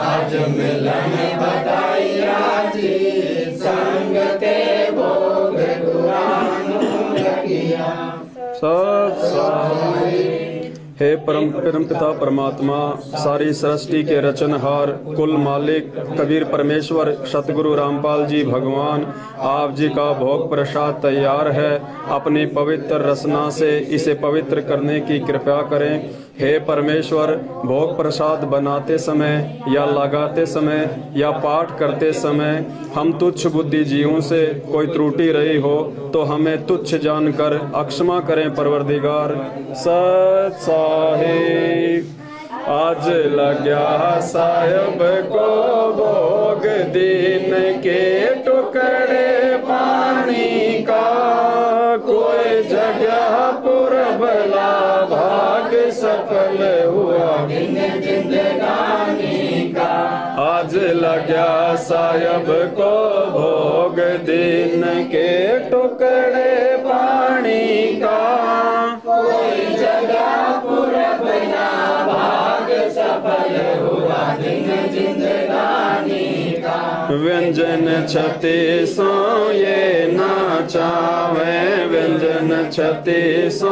आज मिलन बधाइया जी संग तेरे भोग गुरानो लगिया। सत हे परम पिता परमात्मा, सारी सृष्टि के रचनहार, कुल मालिक कबीर परमेश्वर सतगुरु रामपाल जी भगवान, आप जी का भोग प्रसाद तैयार है। अपनी पवित्र रसना से इसे पवित्र करने की कृपा करें। हे परमेश्वर, भोग प्रसाद बनाते समय या लगाते समय या पाठ करते समय हम तुच्छ बुद्धि जीवों से कोई त्रुटि रही हो तो हमें तुच्छ जानकर अक्षमा करें परवरदिगार। सत साहिब आज लग्या साहिब को भोग, दिन के टुकड़े पानी का, कोई जगह पुरबला भाग सफल हुआ दिन जिंदगानी का। आज लग्या साहिब को भोग, दिन के टुकड़े पानी का, कोई जगह पुरबला भाग सफल हुआ दिन जिंदगानी का। व्यंजन 36 ये नाचावे, व्यंजन 36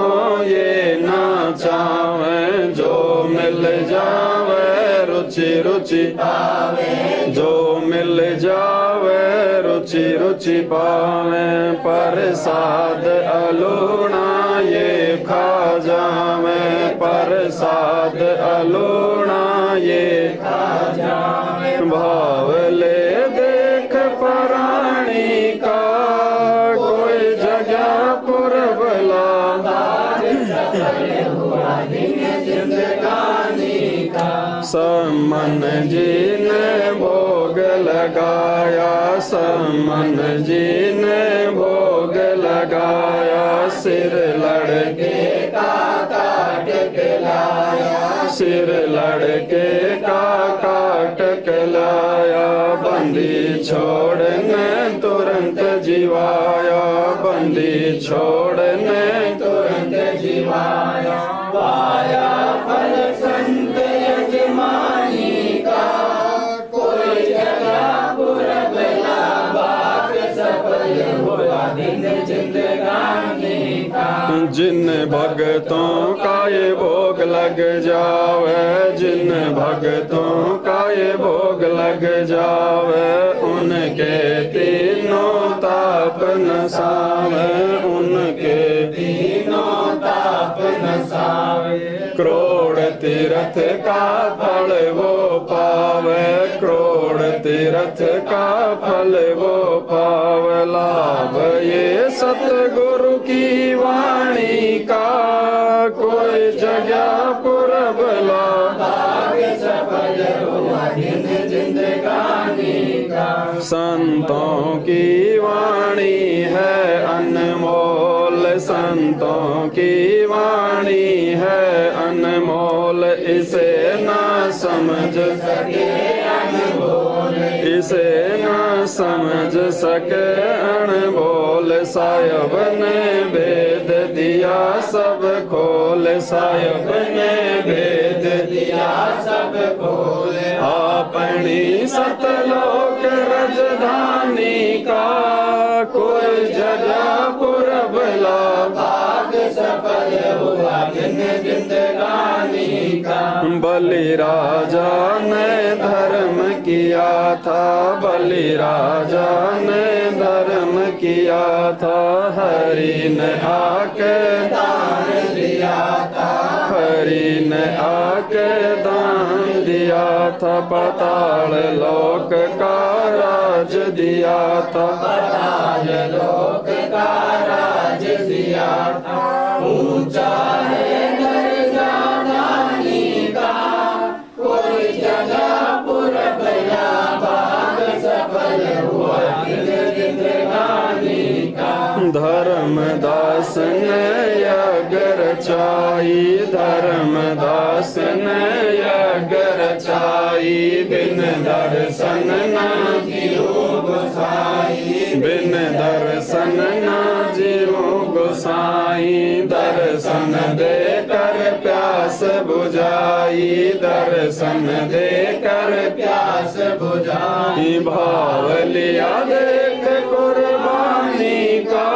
ये नाचावे, जो मिल जावे रुचि रुचि पावे, जो मिल जावे रुचि रुचि पावे, प्रसाद अलूणा ये खा जावे, प्रसाद अलूणा ये खा जावे। भाव ले देख प्राणी का, कोई जगह पुरबला भाग सफल हुआ दिन जिंदगानी का। समन जी ने भोग लगाया, समन जी ने भोग लगाया, सिर लड़के का काट के लाया, सिर लड़के का काट के लाया, बंदी छोड़ने तुरंत जीवाया, बंदी छोड़ने तुरंत जीवाया। पाया फल संत यजमानी का, कोई जगह जिन भगतों का ये भोग लग जावे, जिन भगतों का ये भोग लग जावे, उनके तीनों ताप नसावे, उनके तीनों ताप नसावे। करोड़ तीर्थ का फल वो पावे, करोड़ तीर्थ का फल वो पावे। लाभ ये सतगुरु की वाणी का, कोई जगह पुरब लाभ सफल हुआ दिन जिंदगानी का। संतों की वाणी है अनमोल, संतों की वाणी है अनमोल, इसे ना समझ सके अनमोल, इसे ना समझ सके अनमोल। साहिब ने भेद दिया सब खोल, साहिब ने भेद दिया सब खोल। अपनी सतलोक राजधानी का, कोई जगह पुरब लाभ भाग सफल हुआ दिन जिंदगानी का। बलि राजा ने धर्म किया था, बलि राजा ने धर्म किया था, हरि ने आके दान दिया था, हरि ने आके दान दिया था, पाताल लोक का राज दिया था, पाताल लोक का राज दिया था। ऊंचा है दर्जा दानी का, कोई जगह पुरब या भाग सफल हुआ दिन जिंदगानी का। धर्मदास ने यज्ञ रचाई, धर्मदास ने यज्ञ रचाई, बिन दर्शन न जीव गोसाई, बिन दर्शन न जीव गोसाई। दर्शन देकर प्यास बुझाई, दर्शन देकर प्यास बुझाई। भाव लिया देख कुर्बानी का,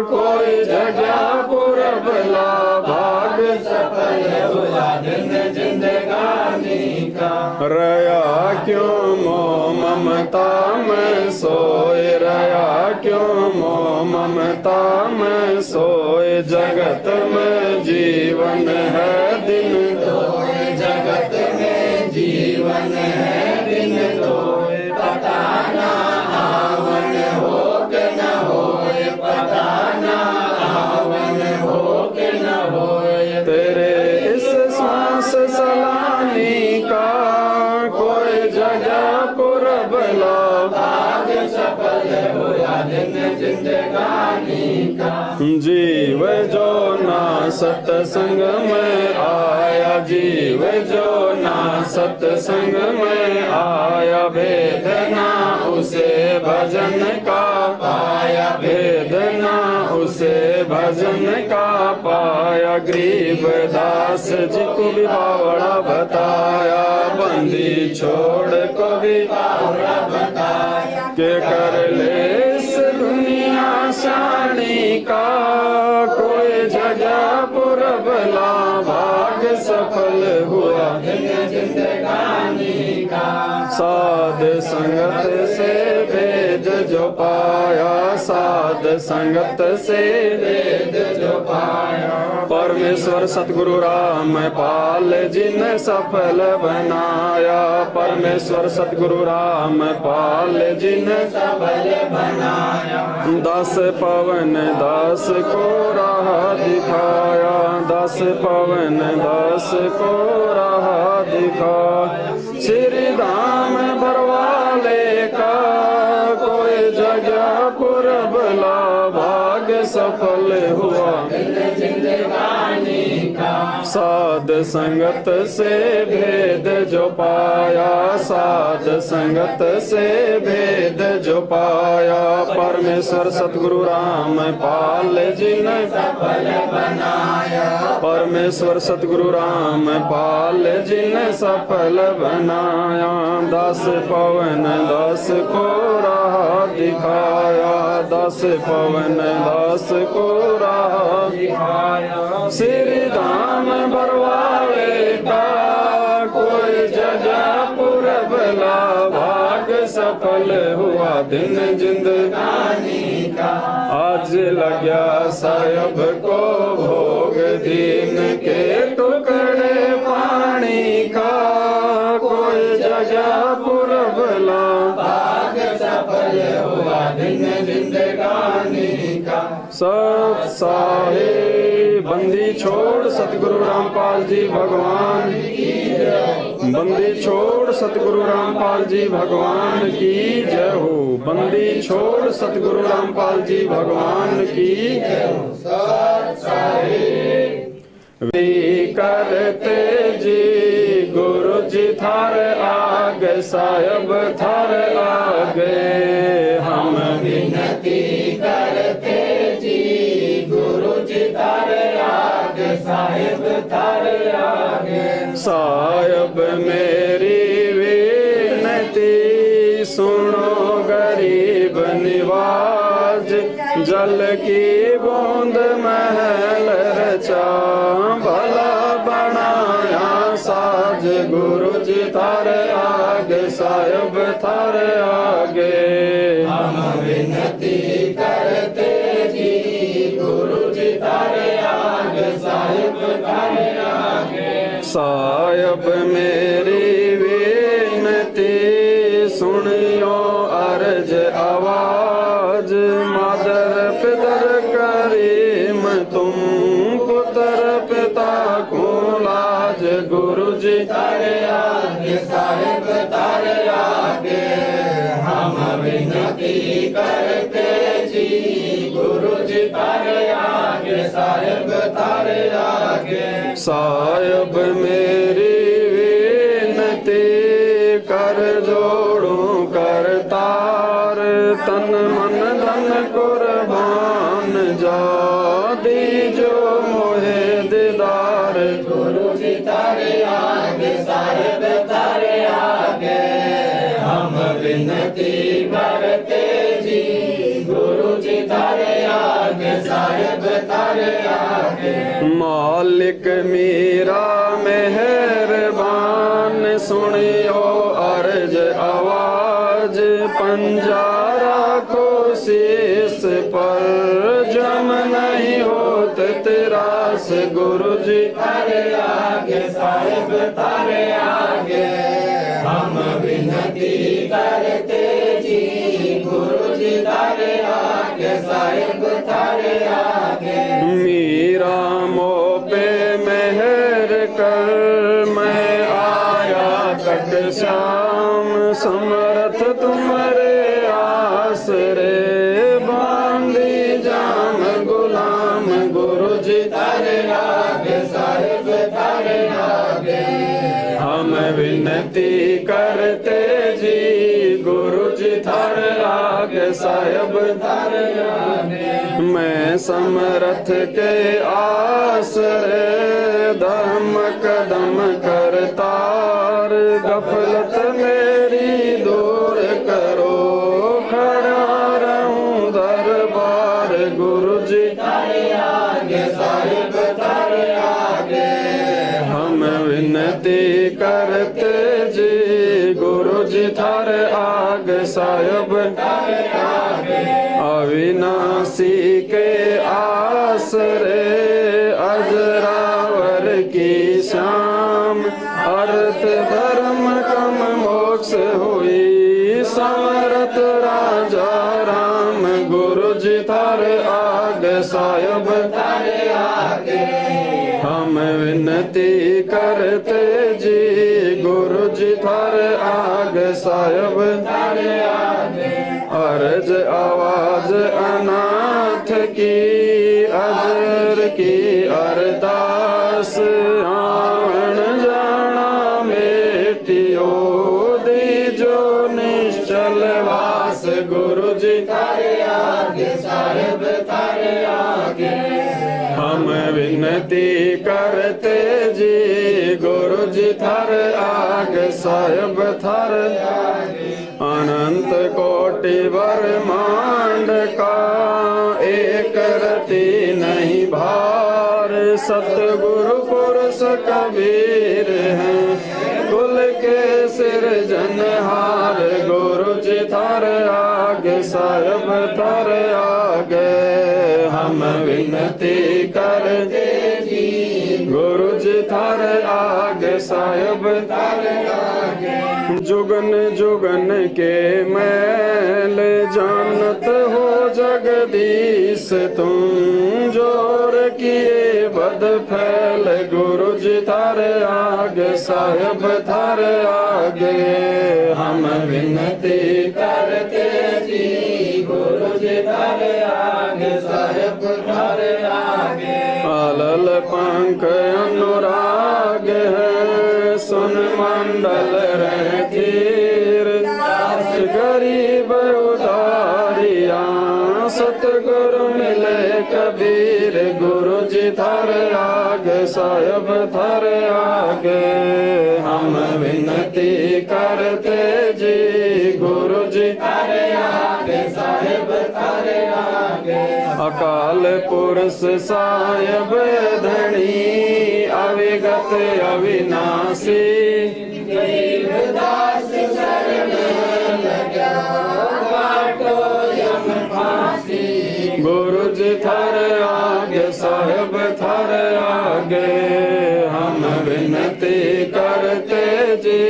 कोई जगह पुरब ला भाग सफल हुआ दिन जिंदगानी का। रया क्यों मोह ममता में सोए, रया क्यों मोह ममता में सोए, जगत में जीवन है दिन दोए, जगत में जीवन है दिन दोए। पता ना आवन हो के न होए, पता ना आवन हो के न होए। तेरे इस श्वास सलानी का, कोई जगह पुरब ला भाग सफल हुआ दिन जिंदगानी का। जीव जो ना सत्संग में आया, जीव जो ना सत्संग में आया, भेद ना उसे भजन का पाया, भेद ना उसे भजन का पाया। गरीबदास जी को भी बावड़ा बताया, बंदी छोड़ को भी बावड़ा बताया। के कर ले इस दुनिया शानी का, कोई जगह पुरब ला भाग सफल हुआ दिन जिंदगानी का। साध संगत से भेद जो पाया, साध संगत से वेद जो पाया। परमेश्वर सतगुरु राम पाल जी ने सफल बनाया, परमेश्वर सतगुरु राम पाल जी ने सफल बनाया। दस पवन दस को राह दिखाया, दस पवन दस को राह दिखा। श्री धाम बरवाले का, कोई जगह पुरब ला भाग सफल हुआ जिंदगानी का। साध संगत से भेद जो पाया, साध संगत से भेद जो पाया। परमेश्वर सतगुरु राम पाल जी ने सफल बनाया। परमेश्वर सतगुरु राम पाल जी ने सफल बनाया। दस पवन दस को राह दिखाया, दस पवन दस को राह श्री धाम बरवावे का कोई जजापुर भला भाग सफल हुआ दिन जिंदगानी का। आज लग्या साहब को भोग दीन के टुकड़े पानी का कोई जजापुर भला भाग सफल हुआ दिन जिंदगानी का। सब साहे बंदी छोड़ सतगुरु रामपाल जी भगवान की जय। बंदी छोड़ सतगुरु रामपाल जी भगवान की जय हो। बंदी छोड़ सतगुरु रामपाल जी भगवान की जय हो। सब साहे करते जी गुरु जी थार आगे साहब थार आगे हम विनती करते जी गुरु जी थार आगे साहब थार आगे। साहब मेरी विनती सुनो गरीब निवाज जल की बूंद महल रचा भला बनाया साज गुरु जी थार आगे साहब थार आगे हम विनती करते जी गुरु जी थार आगे साहब थार आगे। साहब मेरी विनती सुनियो अर्ज आवाज मादर पितर करीम तुम पुत्र पिता को लाज गुरु जी तारे आगे साहिब तारे आगे हम विनती करते जी गुरु जी तारे आगे साहिब तारे आगे। साहिब मेरी विनती कर जोड़ू कर तार तन मन धन कुर्बान जा दीजो मोहे दीदार गुरु जी तारे आगे साहिब तारे आगे हम विनती करते जी गुरु जी तारे आगे साहिब तारे आगे। मालिक मेरा मेहरबान सुनियो अर्ज आवाज पंजारा को शीस पर जम नहीं होत तिरास गुरु जी तारे आगे साहिब तारे आगे हम विनती करते जी गुरु जी तारे आगे साहिब तारे आगे। मेरा मो पे मेहर कर मैं आया कट श्याम समर्थ तुम्हारे आसरे बांधी जाम गुलाम गुरु जी तारे आगे साहिब तारे आगे हम विनती करते जी गुरु जी थारे आगे साहिब तारे आगे। मैं समर्थ के आसरे दम कदम करतार गफलत मेरी दूर करो खड़ा रहूं दरबार गुरु जी तारे आगे साहिब तारे आगे हम विनती करते जी गुरु जी थारे आगे साहिब तारे आगे। अविनाशी के आसरे अजरावर की शाम अर्थ धर्म कम मोक्ष हुई समरथ राजा राम गुरु जी थारे आगे साहिब तारे आगे हम विनती करते जी गुरु जी थारे आगे साहिब तारे आगे। अर्ज आवाज अनाथ की अजर की अरदास आवन जाना बेटियो दीजो निश्चल वास गुरु जी तारे आगे साहिब तारे आगे हम विनती करते जी गुरु जी थारे आगे साहिब थारे आगे। अनंत कोटि ब्रह्मांड का एक रति नहीं भार सतगुरु पुरुष कबीर हैं, कुल के सिरजनहार। गुरु जी थारे आगे साहिब थारे आगे हम विनती करते जी। गुरु जी थारे आगे साहिब थारे आगे। जुगन जुगन के मैल जानत हो जगदीश, तुम जोर किए बद फैल। गुरु जी थारे आगे साहिब थारे आगे हम विनती करते जी। गुरु जी थारे आगे साहिब थारे आगे। आलल पंख अनुराग है, सुन मंडल रखीर। गरीब उदारिया सतगुरु मिले कबीर। गुरु जी थारे आगे साहिब थारे आगे हम विनती करते जी। गुरु जी थारे आगे साहिब थारे आगे। अकाल पुरुष साहिब धनी अविगत अविनाशी। गरीबदास शरण लगा काटो यम फांसी। गुरु जी थारे आगे साहिब थारे आगे हम विनती करते जी।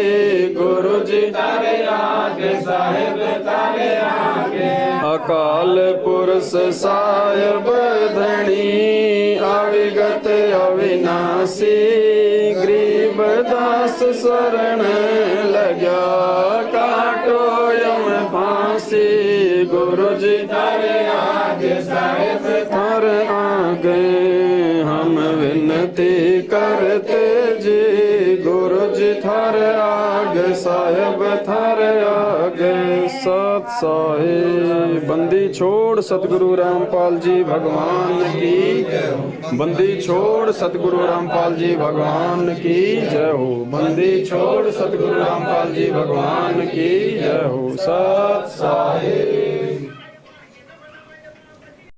गुरु जी थारे आगे साहिब थारे आगे। अकाल पुरुष साहिब धनी अविगत अविनाशी। गरीबदास शरण लगा काटो यम फांसी। गुरु जी थारे आगे साहिब थारे आगे हम विनती करते जी। गुरु जी थारे आगे साहिब थारे आगे। सत साहिब। बंदी छोड़ सतगुरु रामपाल जी भगवान की। बंदी छोड़ सतगुरु रामपाल जी भगवान की जय हो। बंदी छोड़ सतगुरु रामपाल जी भगवान की जय हो। सत साहिब।